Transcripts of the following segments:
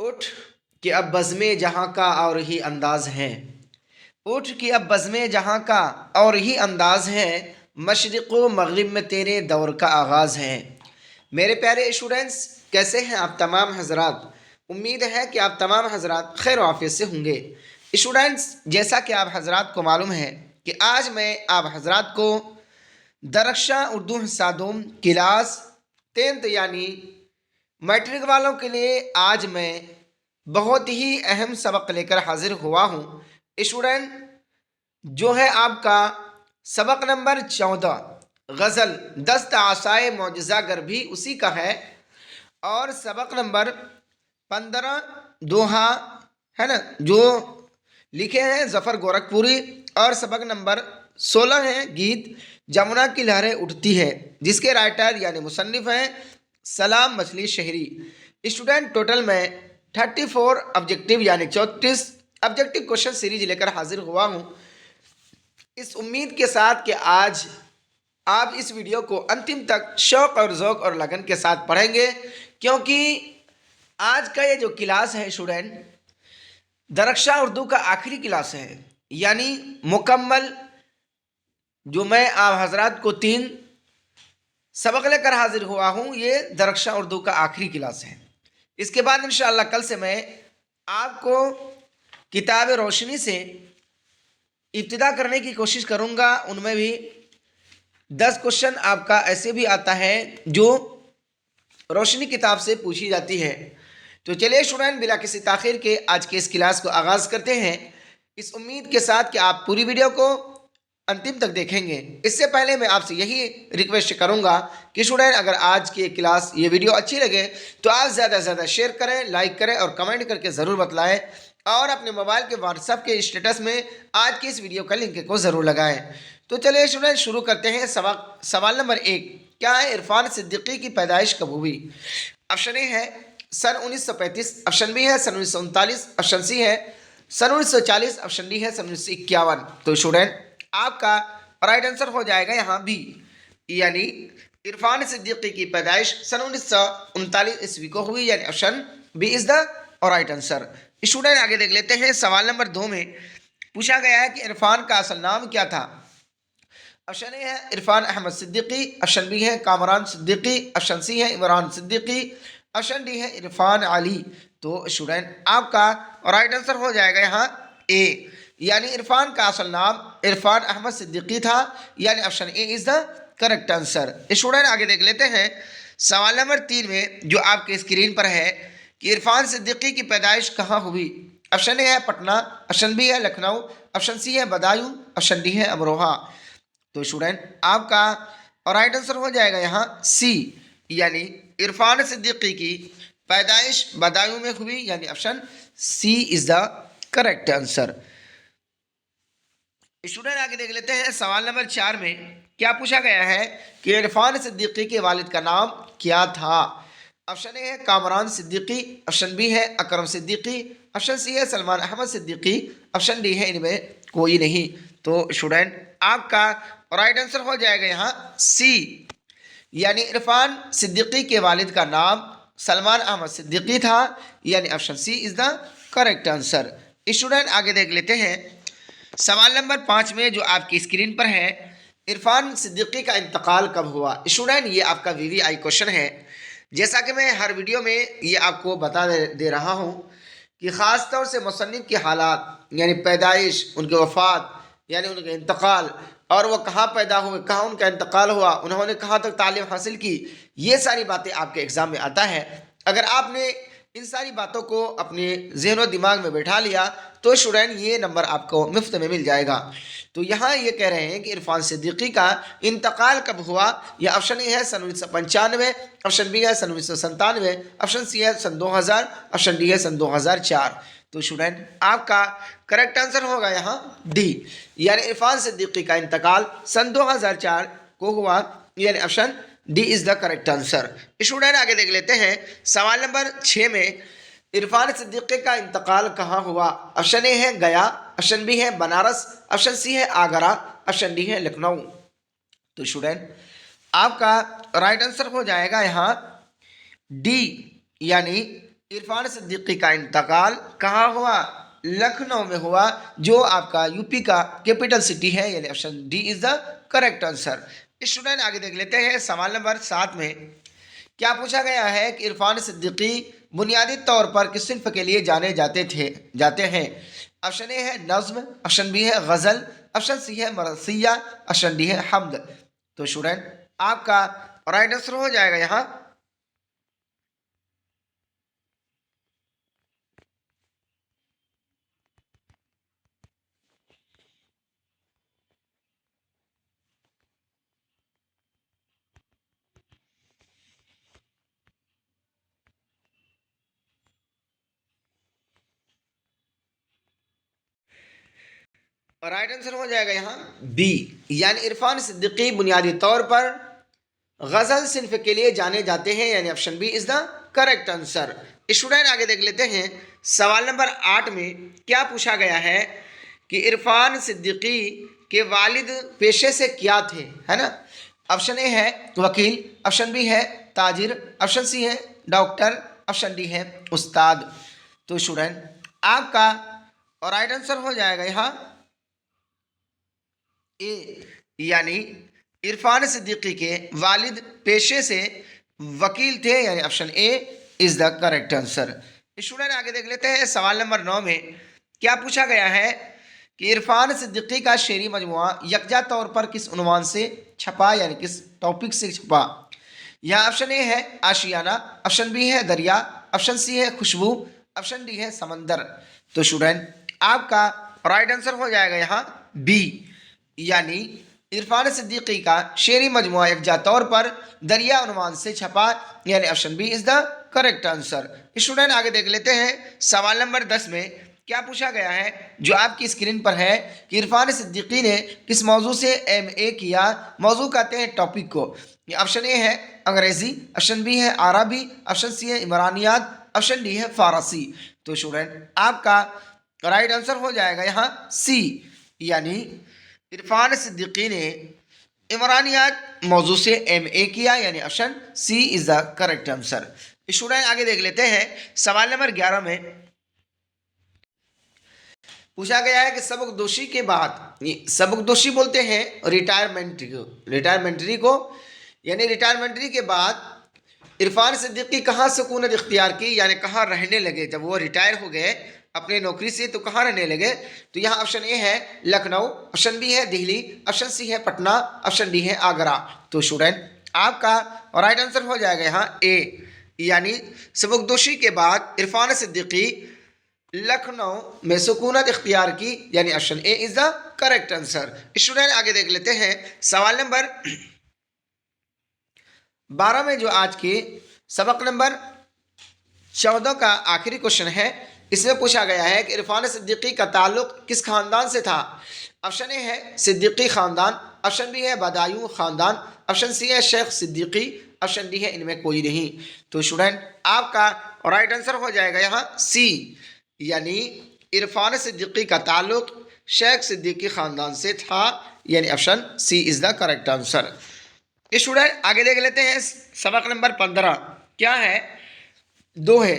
उठ कि अब बज़्म जहाँ का और ही अंदाज है। उठ कि अब बज़्म जहाँ का और ही अंदाज है। मशरिक़ व मग़रिब में तेरे दौर का आगाज़ है। मेरे प्यारे स्टूडेंट्स, कैसे हैं आप तमाम हजरात। उम्मीद है कि आप तमाम हजरात खैर आफियत से होंगे। स्टूडेंट्स, जैसा कि आप हजरात को मालूम है कि आज मैं आप हजरात को दरख्शां उर्दू हिस्सा दोम क्लास 10th यानी मैट्रिक वालों के लिए आज मैं बहुत ही अहम सबक लेकर हाजिर हुआ हूँ। स्टूडेंट, जो है आपका सबक नंबर 14 गज़ल दस्त आसाए मौजज़ा गर भी उसी का है। और सबक नंबर 15 दोहा है ना, जो लिखे हैं ज़फ़र गोरखपुरी। और सबक नंबर 16 है गीत जमुना की लहरें उठती है, जिसके राइटर यानी मुसन्निफ हैं सलाम मछली शहरी। स्टूडेंट, टोटल में 34 ऑब्जेक्टिव यानी 34 ऑब्जेक्टिव क्वेश्चन सीरीज लेकर हाजिर हुआ हूँ, इस उम्मीद के साथ कि आज आप इस वीडियो को अंतिम तक शौक और ज़ौक़ और लगन के साथ पढ़ेंगे, क्योंकि आज का ये जो क्लास है स्टूडेंट, दरख्शां उर्दू का आखिरी क्लास है। यानी मुकम्मल जो मैं आप हजरात को 3 सबक लेकर हाजिर हुआ हूँ, ये दरख्शां उर्दू का आखिरी क्लास है। इसके बाद इंशाअल्लाह कल से मैं आपको किताब रोशनी से इब्तिदा करने की कोशिश करूँगा। उनमें भी 10 क्वेश्चन आपका ऐसे भी आता है जो रोशनी किताब से पूछी जाती है। तो चलिए स्टूडेंट, बिला किसी ताख़ीर के आज के इस क्लास को आगाज़ करते हैं, इस उम्मीद के साथ कि आप पूरी वीडियो को अंतिम तक देखेंगे। इससे पहले मैं आपसे यही रिक्वेस्ट करूंगा कि स्टूडेंट, अगर आज की क्लास ये वीडियो अच्छी लगे तो आप ज़्यादा से ज़्यादा शेयर करें, लाइक करें और कमेंट करके ज़रूर बतलाएं। और अपने मोबाइल के व्हाट्सएप के स्टेटस में आज की इस वीडियो का लिंक को ज़रूर लगाएं। तो चलिए स्टूडेंट, शुरू करते हैं। सवाल नंबर 1, क्या है इरफान सिद्दीकी की पैदाइश कब हुई? ऑप्शन ए है सन 1935, ऑप्शन बी है सन 1939, ऑप्शन सी है सन 1940, ऑप्शन डी है सन 1951। तो स्टूडेंट, आपका राइट आंसर हो जाएगा यहाँ बी, यानी इरफान सिद्दीकी की पैदाइश सन 1939 ईस्वी को हुई, यानी option B is the right answer. Student, आगे देख लेते हैं। सवाल नंबर 2 में पूछा गया है कि इरफान का असल नाम क्या था? ऑप्शन ए है इरफान अहमद सिद्दीकी, ऑप्शन बी है कामरान सिद्दीकी, ऑप्शन सी है इमरान सिद्दीकी, ऑप्शन डी है इरफान अली। तो स्टूडेंट, आपका राइट आंसर हो जाएगा यहाँ ए, यानी इरफान का असल नाम इरफान अहमद सिद्दीकी था, यानी option A is the correct answer. Student, आगे देख लेते हैं। सवाल नंबर 3 में जो आपके स्क्रीन पर है कि इरफान सिद्दीकी की पैदाइश कहाँ हुई? ऑप्शन ए है पटना, ऑप्शन बी है लखनऊ, ऑप्शन सी है बदायूं, ऑप्शन डी है अमरोहा। तो स्टूडेंट, आपका राइट आंसर हो जाएगा यहाँ सी, यानी इरफान सिद्दीकी की पैदाइश बदायूं में हुई, यानी option C is the correct answer. Student, आगे देख लेते हैं। सवाल नंबर 4 में क्या पूछा गया है कि इरफान सिद्दीकी के वालिद का नाम क्या था? ऑप्शन ए है कामरान सिद्दीकी, ऑप्शन बी है अकरम सिद्दीकी, ऑप्शन सी है सलमान अहमद सिद्दीकी, ऑप्शन डी है इनमें कोई नहीं। तो स्टूडेंट, आपका राइट आंसर हो जाएगा यहाँ सी, यानी इरफान सिद्दीकी के वालिद का नाम सलमान अहमद सिद्दीकी था, यानी option C is the correct answer. Student, आगे देख लेते हैं। सवाल नंबर 5 में जो आपकी स्क्रीन पर है, इरफान सिद्दीकी का इंतकाल कब हुआ? स्टूडेंट, ये आपका वीवीआई क्वेश्चन है। जैसा कि मैं हर वीडियो में ये आपको बता दे रहा हूँ कि ख़ास तौर से मुसन्निफ़ की हालात, यानी पैदाइश, उनकी वफ़ात, यानी उनका इंतकाल, और वो कहाँ पैदा हुए, कहाँ उनका इंतकाल हुआ, उन्होंने कहाँ तक तालीम हासिल की, ये सारी बातें आपके एग्ज़ाम में आता है। अगर आपने इन सारी बातों को अपने जहन व दिमाग में बैठा लिया तो स्टूडेंट, ये नंबर आपको मुफ्त में मिल जाएगा। तो यहाँ ये कह रहे हैं कि इरफान सिद्दीकी का इंतकाल कब हुआ? या ऑप्शन ए है सन 1995, ऑप्शन बी है सन 1997, ऑप्शन सी है सन 2000, ऑप्शन डी है सन 2004। तो स्टूडेंट, आपका करेक्ट आंसर होगा यहाँ डी, यानी इरफान सिद्दीकी का इंतकाल सन 2004 को हुआ, यानी option D is the correct answer. Student, आगे देख लेते हैं। सवाल नंबर 6 में इरफान सिद्दीकी का इंतकाल कहाँ हुआ? ऑप्शन ए है गया, ऑप्शन बी है बनारस, ऑप्शन सी है आगरा, ऑप्शन डी है लखनऊ। तो स्टूडेंट, आपका राइट आंसर हो जाएगा यहाँ डी, यानी इरफान सिद्दीकी का इंतकाल कहाँ हुआ? लखनऊ में हुआ, जो आपका यूपी का कैपिटल सिटी है, यानी option D is the correct answer. Student आगे देख लेते हैं सवाल नंबर 7 में क्या पूछा गया है कि इरफान सिद्दीकी बुनियादी तौर पर किस सिन्फ के लिए जाते हैं? ऑप्शन ए है नज्म, ऑप्शन बी है गज़ल, ऑप्शन सी है मरसिया, ऑप्शन डी है हम्द। तो स्टूडेंट आपका राइट आंसर हो जाएगा यहाँ राइट आंसर हो जाएगा यहाँ बी, यानी इरफान सिद्दीकी बुनियादी तौर पर गजल सिन्फ के लिए जाने जाते हैं, यानी option B is the correct answer. Student आगे देख लेते हैं सवाल नंबर 8 में क्या पूछा गया है कि इरफान सिद्दीकी के वालिद पेशे से क्या थे, है ना? ऑप्शन ए है वकील, ऑप्शन बी है ताजिर, ऑप्शन सी है डॉक्टर, ऑप्शन डी है उस्ताद। तो स्टूडेंट आपका राइट आंसर हो जाएगा यहाँ ए, यानी इरफान सिद्दीकी के वालिद पेशे से वकील थे, यानी option A is the correct answer. Student आगे देख लेते हैं सवाल नंबर 9 में क्या पूछा गया है कि इरफान सिद्दीकी का शेरी मजमुआ यकजा तौर पर किस उन्वान से छपा, यानी किस टॉपिक से छपा? यहाँ ऑप्शन ए है आशियाना, ऑप्शन बी है दरिया, ऑप्शन सी है खुशबू, ऑप्शन डी है समंदर। तो स्टूडेंट आपका राइट आंसर हो जाएगा यहाँ बी, यानी इरफान सिद्दीकी का शेरी मजमुआ यकजा तौर पर दरिया उन्वान से छपा, यानी option B is the correct answer. Student आगे देख लेते हैं सवाल नंबर 10 में क्या पूछा गया है, जो आपकी स्क्रीन पर है कि इरफान सिद्दीकी ने किस मौजू से MA किया? मौजू कहते हैं टॉपिक को। ऑप्शन ए है अंग्रेजी, ऑप्शन बी है अरबी, ऑप्शन सी है इमरानियात, ऑप्शन डी है फारसी। तो स्टूडेंट आपका राइट आंसर हो जाएगा यहाँ सी, यानी इरफान सिद्दीकी ने इमरानियात मौजू से MA किया, यानी option C is the correct answer. Student आगे देख लेते हैं सवाल नंबर 11 में पूछा गया है कि सबकदोशी के बाद, सबकदोशी बोलते हैं रिटायरमेंटरी को, यानी रिटायरमेंटरी के बाद इरफान सिद्दीकी कहाँ सुकूनत इख्तियार की, यानी कहाँ रहने लगे? जब वो रिटायर हो गए अपने नौकरी से तो कहाँ रहने लगे? तो यहाँ ऑप्शन ए है लखनऊ, ऑप्शन बी है दिल्ली, ऑप्शन सी है पटना, ऑप्शन डी है आगरा। तो स्टूडेंट आपका राइट आंसर हो जाएगा यहाँ ए, यानी सबकदोशी के बाद इरफान सिद्दीकी लखनऊ में सुकूनत इख्तियार की, यानी option A is the correct answer. Student आगे देख लेते हैं सवाल नंबर 12 में जो आज के सबक नंबर 14 का आखिरी क्वेश्चन है, इसमें पूछा गया है कि इरफान सिद्दीकी का ताल्लुक किस खानदान से था? ऑप्शन ए है सिद्दीकी खानदान, ऑप्शन बी है बदायूं खानदान, ऑप्शन सी है शेख सिद्दीकी, ऑप्शन डी है इनमें कोई नहीं। तो स्टूडेंट आपका राइट आंसर हो जाएगा यहाँ सी, यानी इरफान सिद्दीकी का ताल्लुक शेख सिद्दीकी खानदान से था, यानी option C is the correct answer. Student आगे देख लेते हैं सबक नंबर 15 क्या है? दोहे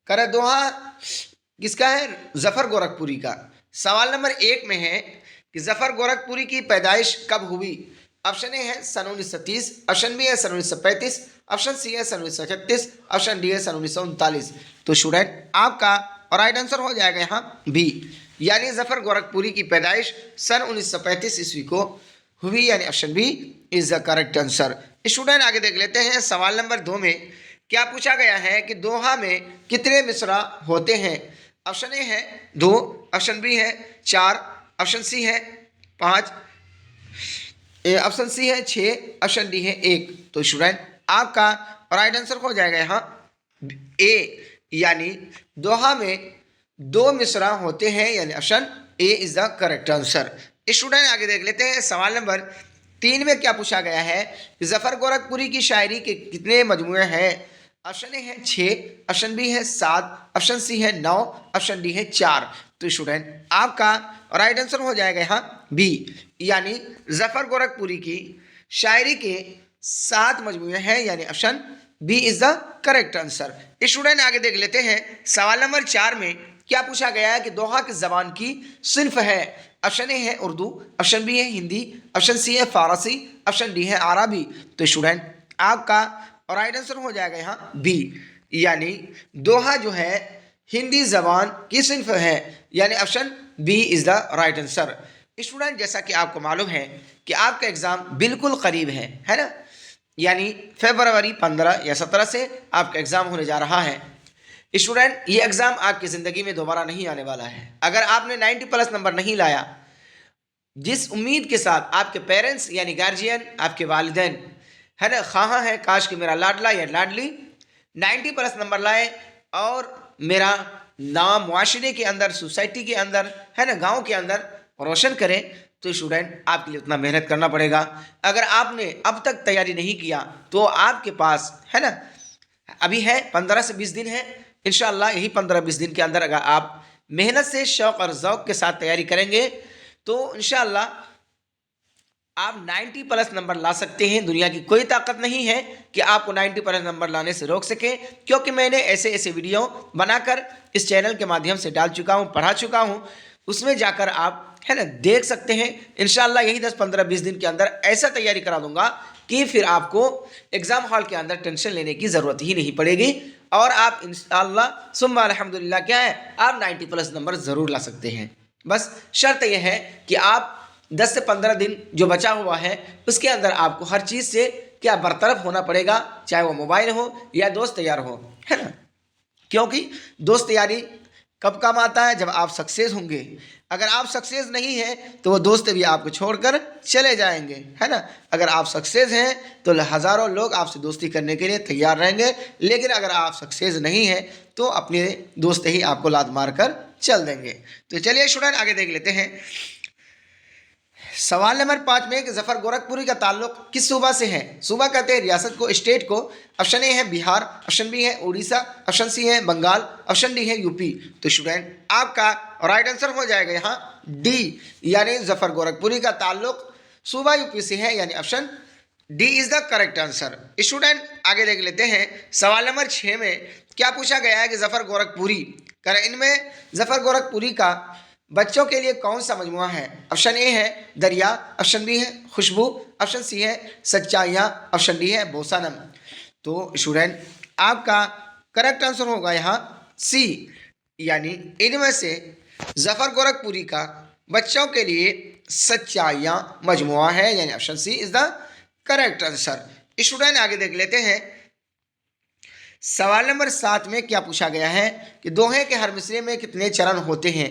कर दोहा किसका है? जफर गोरखपुरी का। सवाल नंबर 1 में है कि जफर गोरखपुरी की पैदाइश कब हुई? ऑप्शन ए है सन 1930, ऑप्शन बी है सन 1935, ऑप्शन सी है सन 1936, ऑप्शन डी है सन 1939। तो स्टूडेंट आपका राइट आंसर हो जाएगा यहाँ बी, यानी जफर गोरखपुरी की पैदाइश सन 1935 ईस्वी को हुई, यानी option B is the correct answer. Student आगे देख लेते हैं सवाल नंबर 2 में क्या पूछा गया है कि दोहा में कितने मिसरा होते हैं? ऑप्शन ए है 2, ऑप्शन बी है 4, ऑप्शन सी है 5, ऑप्शन सी है 6, ऑप्शन डी है 1। तो स्टूडेंट आपका राइट आंसर हो जाएगा यहाँ ए, यानी दोहा में 2 मिसरा होते हैं, यानी option A is the correct answer. Student आगे देख लेते हैं सवाल नंबर 3 में क्या पूछा गया है कि जफर गोरखपुरी की शायरी के कितने मजमूए हैं? ऑप्शन ए है 6, ऑप्शन बी है 7, ऑप्शन सी है 9, ऑप्शन डी है 4। तो स्टूडेंट आपका राइट आंसर हो जाएगा यहाँ बी, यानी जफर गोरखपुरी की शायरी के 7 मजमूए हैं, यानी option B is the correct answer. Student आगे देख लेते हैं सवाल नंबर 4 में क्या पूछा गया है कि दोहा किस जबान की सिर्फ है। ऑप्शन ए है उर्दू, ऑप्शन बी है हिंदी, ऑप्शन सी है फारसी, ऑप्शन डी है अरबी। तो स्टूडेंट आपका राइट आंसर हो जाएगा यहाँ बी, यानी दोहा जो है हिंदी जबान की सिर्फ है, यानी option B is the right answer. Student जैसा कि आपको मालूम है कि आपका एग्जाम बिल्कुल करीब है ना, यानी फरवरी 15 या 17 से आपका एग्जाम होने जा रहा है। स्टूडेंट ये एग्जाम आपकी ज़िंदगी में दोबारा नहीं आने वाला है। अगर आपने 90+ नंबर नहीं लाया, जिस उम्मीद के साथ आपके पेरेंट्स यानी गार्जियन, आपके वालिदैन है ना, ख्वाहा है काश कि मेरा लाडला या लाडली 90+ नंबर लाए और मेरा नाम मुआशरे के अंदर, सोसाइटी के अंदर है ना, गांव के अंदर रोशन करें, तो स्टूडेंट आपके लिए उतना मेहनत करना पड़ेगा। अगर आपने अब तक तैयारी नहीं किया तो आपके पास है ना अभी है 15 से 20 दिन है। इंशाअल्लाह यही 15-20 दिन के अंदर अगर आप मेहनत से शौक़ और ज़ौक़ के साथ तैयारी करेंगे तो इंशाअल्लाह आप 90+ नंबर ला सकते हैं। दुनिया की कोई ताकत नहीं है कि आपको 90+ नंबर लाने से रोक सके, क्योंकि मैंने ऐसे ऐसे वीडियो बनाकर इस चैनल के माध्यम से डाल चुका हूँ, पढ़ा चुका हूँ। उसमें जाकर आप है ना देख सकते हैं। इंशाअल्लाह यही 10-15-20 दिन के अंदर ऐसा तैयारी करा दूंगा कि फिर आपको एग्ज़ाम हॉल के अंदर टेंशन लेने की ज़रूरत ही नहीं पड़ेगी और आप इंशाअल्लाह सुम्मा अल्हम्दुलिल्लाह क्या है, आप 90+ नंबर ज़रूर ला सकते हैं। बस शर्त यह है कि आप 10 से 15 दिन जो बचा हुआ है उसके अंदर आपको हर चीज़ से क्या बरतरफ होना पड़ेगा, चाहे वो मोबाइल हो या दोस्त यार हो, है ना, क्योंकि दोस्त यारी कब काम आता है, जब आप सक्सेस होंगे। अगर आप सक्सेस नहीं हैं तो वो दोस्त भी आपको छोड़कर चले जाएंगे, है ना। अगर आप सक्सेस हैं तो हज़ारों लोग आपसे दोस्ती करने के लिए तैयार रहेंगे, लेकिन अगर आप सक्सेस नहीं हैं तो अपने दोस्त ही आपको लात मार कर चल देंगे। तो चलिए स्टूडेंट आगे देख लेते हैं सवाल नंबर 5 में कि जफ़र गोरखपुरी का ताल्लुक किस सूबा से है। सूबा कहते हैं रियासत को, स्टेट को। ऑप्शन ए है बिहार, ऑप्शन बी है उड़ीसा, ऑप्शन सी है बंगाल, ऑप्शन डी है यूपी। तो स्टूडेंट आपका राइट आंसर हो जाएगा यहाँ डी, यानी जफ़र गोरखपुरी का ताल्लुक सूबा यूपी से है, यानी option D is the correct answer. Student आगे देख लेते हैं सवाल नंबर 6 में क्या पूछा गया है कि जफ़र गोरखपुरी इनमें जफ़र गोरखपुरी का बच्चों के लिए कौन सा मजमुआ है। ऑप्शन ए है दरिया, ऑप्शन बी है खुशबू, ऑप्शन सी है सच्चाइयाँ, ऑप्शन डी है बोसानम। तो स्टूडेंट आपका करेक्ट आंसर होगा यहाँ सी, यानी इनमें से जफ़र गोरखपुरी का बच्चों के लिए सच्चाइयाँ मजमुआ है, यानी option C is the correct answer. Student आगे देख लेते हैं सवाल नंबर 7 में क्या पूछा गया है कि दोहे के हर मिसरे में कितने चरण होते हैं।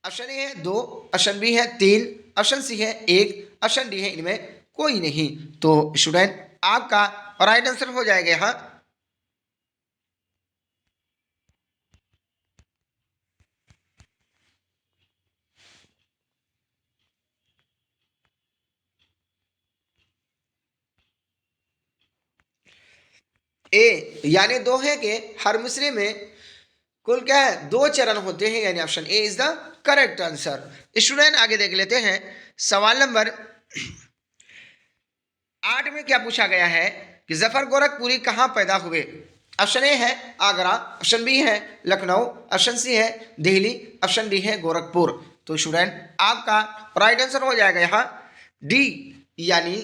ऑप्शन ए है 2, ऑप्शन बी है 3, ऑप्शन सी है 1, ऑप्शन डी है इनमें कोई नहीं। तो स्टूडेंट आपका राइट आंसर हो जाएगा यहाँ ए, यानी दोहे के हर मिसरे में कुल क्या है 2 चरण होते हैं, यानी option A is the correct answer. Student आगे देख लेते हैं सवाल नंबर 8 में क्या पूछा गया है कि जफ़र गोरखपुरी कहाँ पैदा हुए। ऑप्शन ए है आगरा, ऑप्शन बी है लखनऊ, ऑप्शन सी है दिल्ली, ऑप्शन डी है गोरखपुर। तो स्टूडेंट आपका राइट आंसर हो जाएगा यहाँ डी, यानी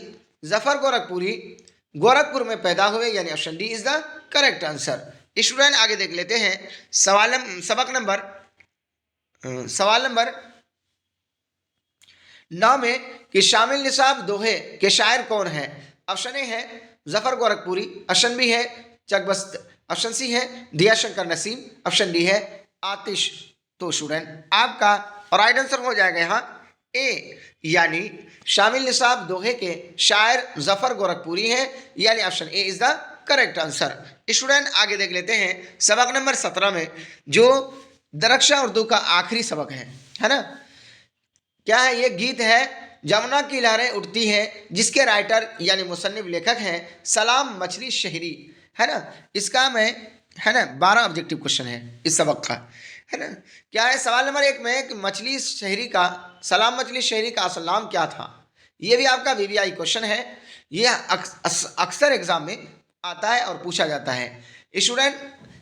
जफ़र गोरखपुरी गोरखपुर में पैदा हुए, यानी option D is the correct answer. Student आगे देख लेते हैं सवाल नंबर 9 में कि शामिल निसाब दोहे के शायर कौन है। ऑप्शन ए है जफ़र गोरखपुरी, ऑप्शन बी है चकबस्त, ऑप्शन सी है दिया शंकर नसीम, ऑप्शन डी है आतिश। तो स्टूडेंट आपका राइट आंसर हो जाएगा यहाँ ए, यानी शामिल निसाब दोहे के शायर जफ़र गोरखपुरी हैं, यानी option A is the correct answer. Student आगे देख लेते हैं सबक नंबर 17 में जो दरख्शा उर्दू का आखिरी सबक है ना। क्या है ये गीत है जमुना की लहरें उठती हैं, जिसके राइटर यानी मुसन्निफ लेखक हैं सलाम मछली शहरी, है ना। इसका मैं है ना 12 ऑब्जेक्टिव क्वेश्चन है इस सबक का, है ना। क्या है सवाल नंबर 1 में कि मछली शहरी का, सलाम मछली शहरी का असल नाम क्या था। ये भी आपका वीवीआई क्वेश्चन है। ये अक्सर एग्जाम में आता है और पूछा जाता है। स्टूडेंट,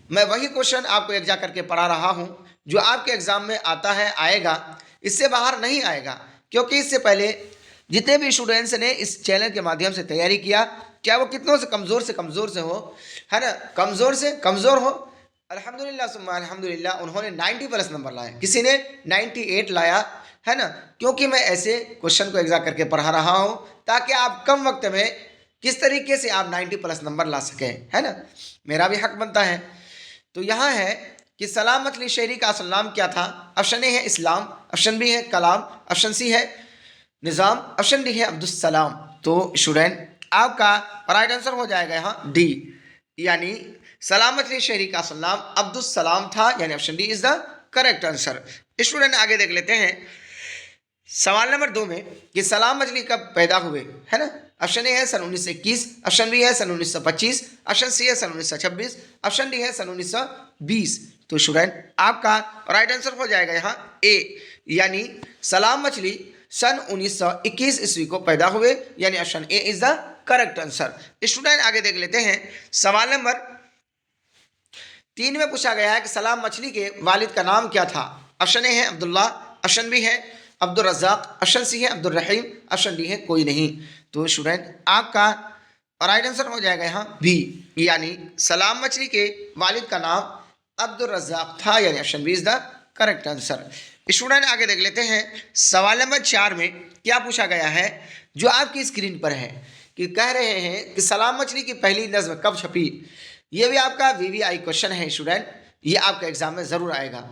मैं वही क्वेश्चन आपको एक जा करके पढ़ा रहा हूँ जो आपके एग्जाम में आता है, आएगा, इससे बाहर नहीं आएगा। क्योंकि इससे पहले जितने भी स्टूडेंट्स ने इस चैनल के माध्यम से तैयारी किया, क्या वो कितनों से कमज़ोर से हो, है ना, कमज़ोर से कमज़ोर हो, अल्हम्दुलिल्लाह सुम्मा अल्हम्दुलिल्लाह उन्होंने 90 प्लस नंबर लाए, किसी ने 98 लाया, है ना। क्योंकि मैं ऐसे क्वेश्चन को एग्जाम करके पढ़ा रहा हूँ ताकि आप कम वक्त में किस तरीके से आप 90 प्लस नंबर ला सकें, है ना, मेरा भी हक बनता है। तो यहाँ है कि सलाम मछली शहरी का असल नाम क्या था। ऑप्शन ए है इस्लाम, ऑप्शन बी है कलाम, ऑप्शन सी है निज़ाम, ऑप्शन डी है अब्दुस्सलाम। तो स्टूडेंट आपका राइट आंसर हो जाएगा यहाँ डी, यानी सलाम मछली शहरी का असल नाम अब्दुस्सलाम था, यानी option D is the correct answer. Student आगे देख लेते हैं सवाल नंबर 2 में कि सलाम मछली कब पैदा हुए, है ना। ऑप्शन ए है सन 1921, ऑप्शन बी है सन 1925, ऑप्शन सी है सन 1926, ऑप्शन डी है सन 1920। तो स्टूडेंट आपका राइट आंसर हो जाएगा यहाँ ए, यानी सलाम मछली सन 1921 ईस्वी को पैदा हुए, यानी option A is the correct answer. Student आगे देख लेते हैं सवाल नंबर 3 में पूछा गया है कि सलाम मछली के वालिद का नाम क्या था। ऑप्शन ए है अब्दुल्ला, ऑप्शन बी है अब्दुल रज़ाक, ऑप्शन सी है अब्दुल रहीम, ऑप्शन डी है कोई नहीं। तो स्टूडेंट आपका राइट आंसर हो जाएगा यहाँ बी, यानी सलाम मछली के वालिद का नाम अब्दुल रज़ाक था, यानी option B is the correct answer. Student आगे देख लेते हैं सवाल नंबर 4 में क्या पूछा गया है, जो आपकी स्क्रीन पर है, कि कह रहे हैं कि सलाम मछली की पहली नज़्म कब छपी। ये भी आपका वीवीआई क्वेश्चन है स्टूडेंट, ये आपके एग्जाम में ज़रूर आएगा।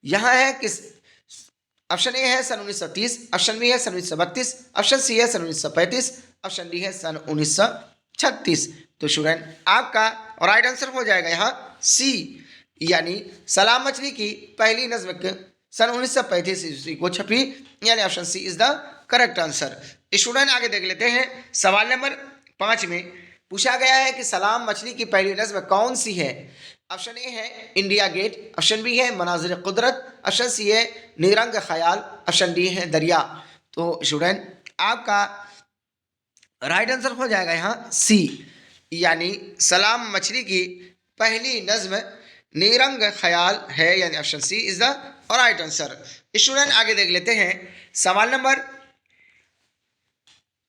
यहाँ है कि ऑप्शन ए है सन 1930, ऑप्शन बी है सन 1932, ऑप्शन सी है सन 1935, ऑप्शन डी है सन 1936। तो स्टूडेंट आपका राइट आंसर हो जाएगा यहाँ सी, यानी सलाम मछली की पहली नज़्म सन 1935 ईस्वी को छपी, यानी option C is the correct answer. Student आगे देख लेते हैं सवाल नंबर 5 में पूछा गया है कि सलाम मछली की पहली नज़्म कौन सी है। ऑप्शन ए है इंडिया गेट, ऑप्शन बी है मनाजिर कुदरत, ऑप्शन सी है नीरंग ख्याल, ऑप्शन डी है दरिया। तो स्टूडेंट आपका राइट आंसर हो जाएगा यहाँ सी, यानी सलाम मछली की पहली नज़्म नीरंग ख्याल है, यानी option C is the right answer. Student आगे देख लेते हैं सवाल नंबर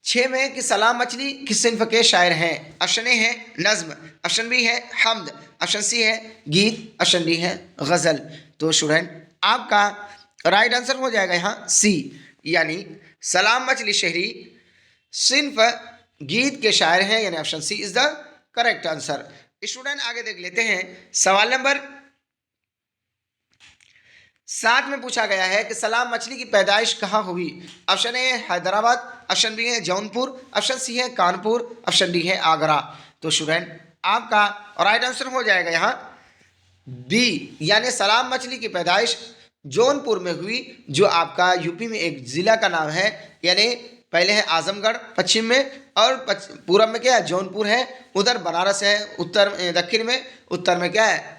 6 में कि सलाम मछली किस सिन्फ के शायर हैं। ऑप्शन ए है नज़्म, ऑप्शन बी है हम्द, ऑप्शन सी है गीत, ऑप्शन डी है गज़ल। तो स्टूडेंट आपका राइट आंसर हो जाएगा यहाँ सी, यानी सलाम मछली शहरी सिन्फ गीत के शायर हैं, यानी option C is the correct answer. Student आगे देख लेते हैं सवाल नंबर 7 में पूछा गया है कि सलाम मछली की पैदाइश कहाँ हुई। ऑप्शन ए है हैदराबाद, ऑप्शन बी है जौनपुर, ऑप्शन सी है कानपुर, ऑप्शन डी है आगरा। तो स्टूडेंट आपका राइट आंसर हो जाएगा यहाँ बी, यानी सलाम मछली की पैदाइश जौनपुर में हुई, जो आपका यूपी में एक ज़िला का नाम है, यानी पहले है आजमगढ़ पश्चिम में, और पूरब में क्या है जौनपुर है, उधर बनारस है, उत्तर दक्षिण में उत्तर में क्या है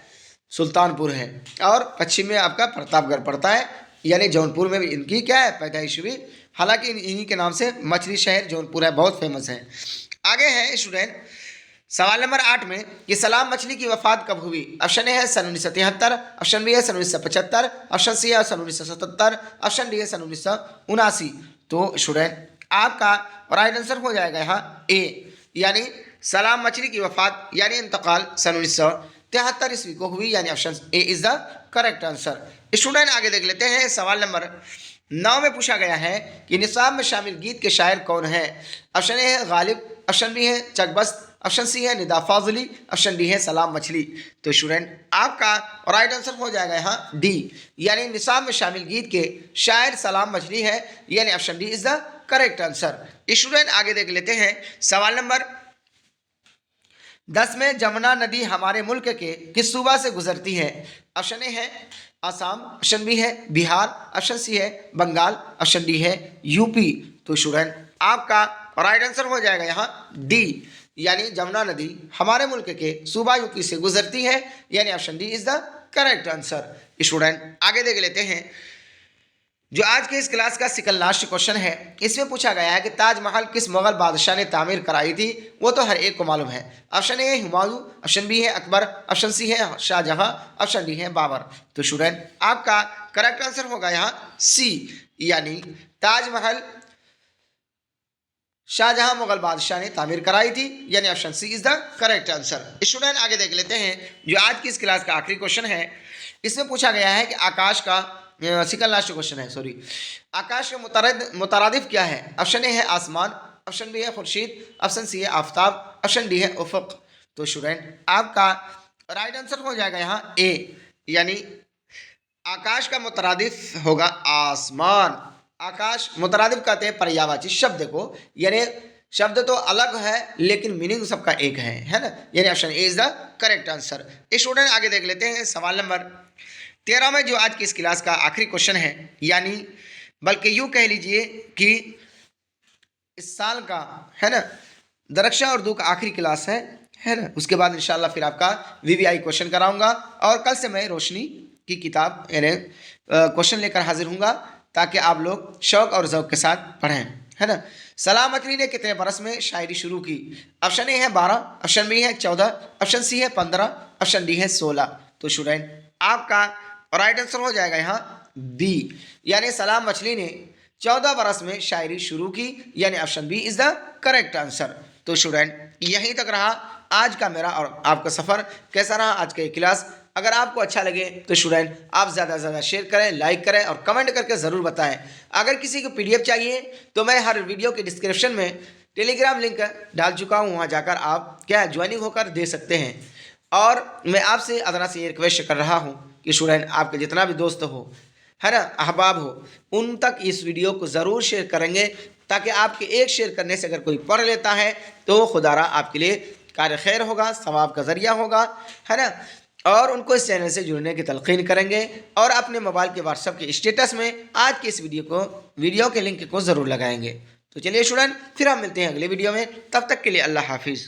सुल्तानपुर है, और पश्चिम में आपका प्रतापगढ़ पड़ता है, यानी जौनपुर में भी इनकी क्या है पैदाइश हुई। हालांकि इन्हीं के नाम से मछली शहर जौनपुर है, बहुत फेमस है। आगे है स्टूडेंट सवाल नंबर 8 में कि सलाम मछली की वफ़ात कब हुई। ऑप्शन ए है सन 1973, ऑप्शन बी है सन 1975, ऑप्शन सी है सन 1977, ऑप्शन डी है सन 1979। तो स्टूडेंट आपका राइट आंसर हो जाएगा यहाँ ए, यानी सलाम मछली की वफ़ात यानी इंतकाल सन 1973 ईस्वी को हुई, यानी option A is the correct answer. Student आगे देख लेते हैं सवाल नंबर 9 में पूछा गया है कि निसाब में शामिल गीत के शायर कौन है। ऑप्शन ए है गालिब, ऑप्शन बी है चकबस्त, ऑप्शन सी है निदा फाजली, ऑप्शन डी है सलाम मछली। तो स्टूडेंट आपका राइट आंसर हो जाएगा यहाँ डी, यानी निसाब में शामिल गीत के शायर सलाम मछली है, यानी option D is the correct answer. Student आगे देख लेते हैं सवाल नंबर 10 में जमुना नदी हमारे मुल्क के किस सूबा से गुजरती है। ऑप्शन ए है आसाम, ऑप्शन बी है बिहार, ऑप्शन सी है बंगाल, ऑप्शन डी है यूपी। तो स्टूडेंट आपका राइट आंसर हो जाएगा यहाँ डी, यानी जमुना नदी हमारे मुल्क के सूबा यूपी से गुजरती है, यानी option D is the correct answer. Student आगे देख लेते हैं जो आज के इस क्लास का सेकंड लास्ट क्वेश्चन है, इसमें पूछा गया है कि ताजमहल किस मुगल बादशाह ने तामीर कराई थी। वो तो हर एक को मालूम है। ऑप्शन ए है हुमायूं, ऑप्शन बी है अकबर, ऑप्शन सी है शाहजहां, ऑप्शन डी है बाबर। तो स्टूडेंट आपका करेक्ट आंसर होगा यहाँ सी, यानी ताजमहल शाहजहां मुगल बादशाह ने तामीर कराई थी, यानी option C is the correct answer. Student आगे देख लेते हैं जो आज की इस क्लास का आखिरी क्वेश्चन है। इसमें पूछा गया है कि आकाश का सेकंड लास्ट क्वेश्चन है, सॉरी, आकाश का मुतरादिफ क्या है। ऑप्शन ए है आसमान, ऑप्शन बी है खुर्शीद, ऑप्शन सी है आफताब, ऑप्शन डी है उफक। तो स्टूडेंट आपका राइट आंसर हो जाएगा यहाँ ए, यानी आकाश का मुतरादिफ होगा आसमान। आकाश मुतरादिफ कहते हैं पर्यायवाची शब्द को, यानी शब्द तो अलग है लेकिन मीनिंग सबका एक है ना, यानी option A is the correct answer. Student आगे देख लेते हैं सवाल नंबर 13 में जो आज की इस क्लास का आखिरी क्वेश्चन है, यानी बल्कि यूँ कह लीजिए कि इस साल का है ना दरक्षा उर्दू का आखिरी क्लास है ना। उसके बाद इंशाल्लाह फिर आपका वीवीआई क्वेश्चन कराऊंगा और कल से मैं रोशनी की किताब यानी क्वेश्चन लेकर हाजिर हूँगा ताकि आप लोग शौक और ज़ौक़ के साथ पढ़ें, है ना। सलाम अतरी ने कितने बरस में शायरी शुरू की। ऑप्शन ए है 12, ऑप्शन बी है 14, ऑप्शन सी है 15, ऑप्शन डी है 16। तो स्टूडेंट आपका राइट आंसर हो जाएगा यहाँ बी, यानी सलाम मछली ने 14 बरस में शायरी शुरू की, यानी option B is the correct answer. तो स्टूडेंट यहीं तक रहा आज का मेरा और आपका सफ़र। कैसा रहा आज का ये क्लास? अगर आपको अच्छा लगे तो स्टूडेंट आप ज़्यादा से ज़्यादा शेयर करें, लाइक करें और कमेंट करके ज़रूर बताएं। अगर किसी को पीडीएफ चाहिए तो मैं हर वीडियो के डिस्क्रिप्शन में टेलीग्राम लिंक डाल चुका हूँ, वहाँ जाकर आप क्या ज्वाइनिंग होकर दे सकते हैं। और मैं आपसे अदना से ये रिक्वेस्ट कर रहा हूँ कि स्टूडेंट आपके जितना भी दोस्त हो, है ना, अहबाब हो, उन तक इस वीडियो को ज़रूर शेयर करेंगे ताकि आपके एक शेयर करने से अगर कोई पढ़ लेता है तो खुदारा आपके लिए कार्य खैर होगा, सवाब का ज़रिया होगा, है ना। और उनको इस चैनल से जुड़ने की तलकीन करेंगे और अपने मोबाइल के व्हाट्सएप के स्टेटस में आज के इस वीडियो के लिंक को ज़रूर लगाएंगे। तो चलिए स्टूडेंट फिर हम मिलते हैं अगले वीडियो में, तब तक के लिए अल्लाह हाफिज़।